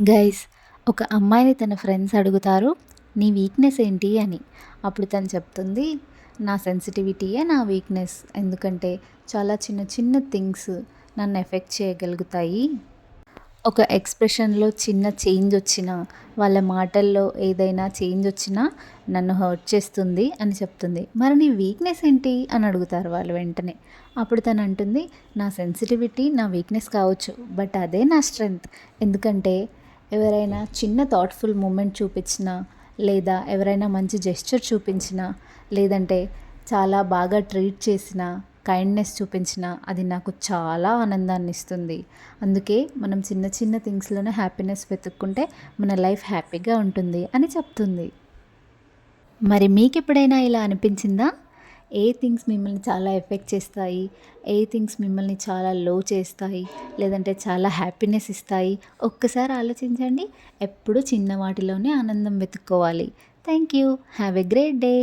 Guys, ఒక అమ్మాయిని తన ఫ్రెండ్స్ అడుగుతారు, నీ వీక్నెస్ ఏంటి అని. అప్పుడు తను చెప్తుంది, నా సెన్సిటివిటీయే నా వీక్నెస్. ఎందుకంటే చాలా చిన్న చిన్న థింగ్స్ నన్ను ఎఫెక్ట్ చేయగలుగుతాయి. ఒక ఎక్స్ప్రెషన్లో చిన్న చేంజ్ వచ్చినా, వాళ్ళ మాటల్లో ఏదైనా చేంజ్ వచ్చినా నన్ను హర్ట్ చేస్తుంది అని చెప్తుంది. మరి నీ వీక్నెస్ ఏంటి అని అడుగుతారు వాళ్ళు వెంటనే. అప్పుడు తను అంటుంది, నా సెన్సిటివిటీ నా వీక్నెస్ కావచ్చు, బట్ అదే నా స్ట్రెంగ్త్. ఎందుకంటే ఎవరైనా చిన్న థాట్ఫుల్ మూమెంట్ చూపించినా, లేదా ఎవరైనా మంచి జెస్చర్ చూపించినా, లేదంటే చాలా బాగా ట్రీట్ చేసినా, కైండ్నెస్ చూపించినా అది నాకు చాలా ఆనందాన్ని ఇస్తుంది. అందుకే మనం చిన్న చిన్న థింగ్స్లోనే హ్యాపీనెస్ వెతుక్కుంటే మన లైఫ్ హ్యాపీగా ఉంటుంది అని చెప్తుంది. మరి మీకు ఎప్పుడైనా ఇలా అనిపించిందా? ఏ థింగ్స్ మిమ్మల్ని చాలా ఎఫెక్ట్ చేస్తాయి, ఏ థింగ్స్ మిమ్మల్ని చాలా లో చేస్తాయి, లేదంటే చాలా హ్యాపీనెస్ ఇస్తాయి? ఒక్కసారి ఆలోచించండి. ఎప్పుడు చిన్న వాటిలోనే ఆనందం వెతుక్కోవాలి. Thank you. Have a great day.